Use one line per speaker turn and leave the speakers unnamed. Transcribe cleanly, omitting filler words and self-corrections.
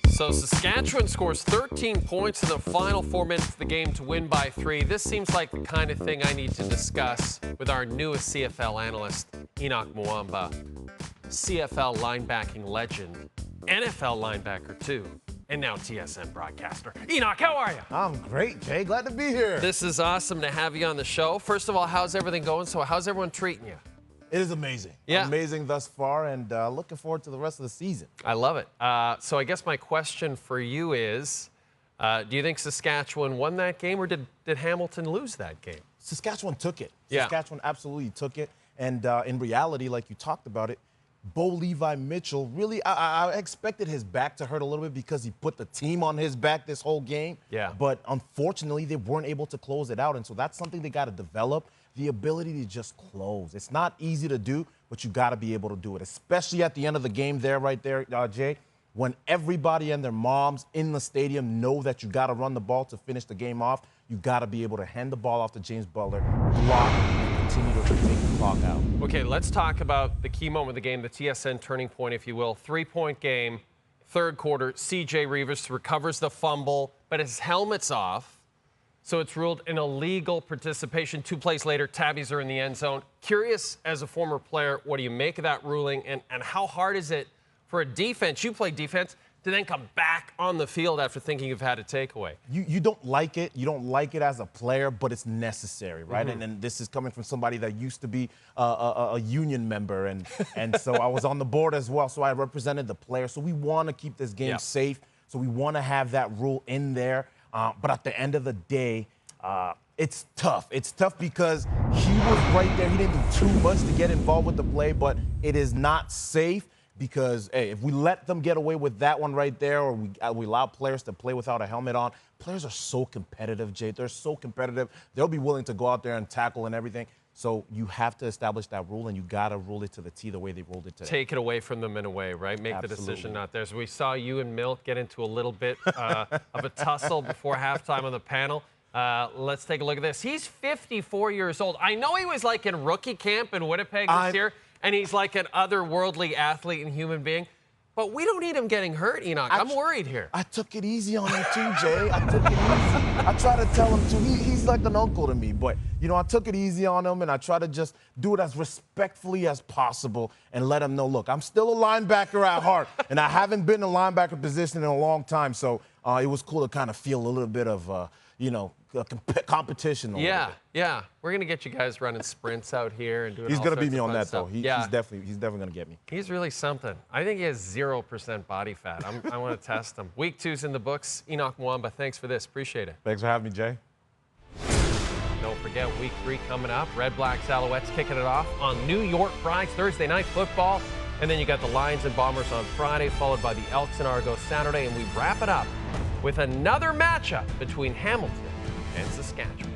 So Saskatchewan scores 13 points in the final 4 minutes of the game to win by 3. This seems like the kind of thing I need to discuss with our newest CFL analyst, Henoc Muamba. CFL linebacking legend, NFL linebacker too, and now TSN broadcaster. Henoc, how are you?
I'm great, Jay. Glad to be here.
This is awesome to have you on the show. First of all, how's everything going? So how's everyone treating you?
It is amazing.
Yeah.
Amazing thus far, and looking forward to the rest of the season.
I love it. So I guess my question for you is, do you think Saskatchewan won that game, or did Hamilton lose that game?
Saskatchewan took it.
Yeah.
Saskatchewan absolutely took it. And in reality, like you talked about it, Bo Levi Mitchell, really, I expected his back to hurt a little bit because he put the team on his back this whole game.
Yeah.
But unfortunately, they weren't able to close it out. And so that's something they got to develop, the ability to just close. It's not easy to do, but you got to be able to do it, especially at the end of the game there, right there, Jay, when everybody and their moms in the stadium know that you got to run the ball to finish the game off. You got to be able to hand the ball off to James Butler, block, and continue to take the clock out.
Okay, let's talk about the key moment of the game, the TSN turning point, if you will. 3-point game, third quarter. CJ Reavers recovers the fumble, but his helmet's off, so it's ruled an illegal participation. 2 plays later, tabbies are in the end zone. Curious, as a former player, what do you make of that ruling, and how hard is it for a defense, you play defense, to then come back on the field after thinking you've had a takeaway?
You don't like it. You don't like it as a player, but it's necessary, right?
Mm-hmm.
And this is coming from somebody that used to be a union member, and so I was on the board as well, so I represented the players. So we want to keep this game safe, so we want to have that rule in there. But at the end of the day, it's tough. It's tough because he was right there. He didn't do too much to get involved with the play, but it is not safe. Because, hey, if we let them get away with that one right there, or we allow players to play without a helmet on, players are so competitive, Jay. They're so competitive. They'll be willing to go out there and tackle and everything. So you have to establish that rule, and you got to rule it to the T the way they ruled it today.
Take it away from them in a way, right? Make the decision not theirs. We saw you and Milk get into a little bit of a tussle before halftime on the panel. Let's take a look at this. He's 54 years old. I know he was like in rookie camp in Winnipeg this year, and he's like an otherworldly athlete and human being. But we don't need him getting hurt, Henoc. I'm worried here.
I took it easy on him too, Jay. I took it easy. I try to tell him too. He's like an uncle to me. But, you know, I took it easy on him, and I try to just do it as respectfully as possible and let him know, look, I'm still a linebacker at heart, and I haven't been in a linebacker position in a long time. So it was cool to kind of feel a little bit of, competition.
Yeah. We're going to get you guys running sprints out here and doing
He's
all
going to
sorts
beat me
of
on
fun
that,
stuff.
though. He's definitely going to get me.
He's really something. I think he has 0% body fat. I want to test him. Week 2's in the books. Henoc Muamba, thanks for this. Appreciate it.
Thanks for having me, Jay.
Don't forget, Week 3 coming up. Red Blacks Alouettes kicking it off on New York Pride Thursday night football. And then you got the Lions and Bombers on Friday, followed by the Elks and Argos Saturday. And we wrap it up with another matchup between Hamilton and Saskatchewan.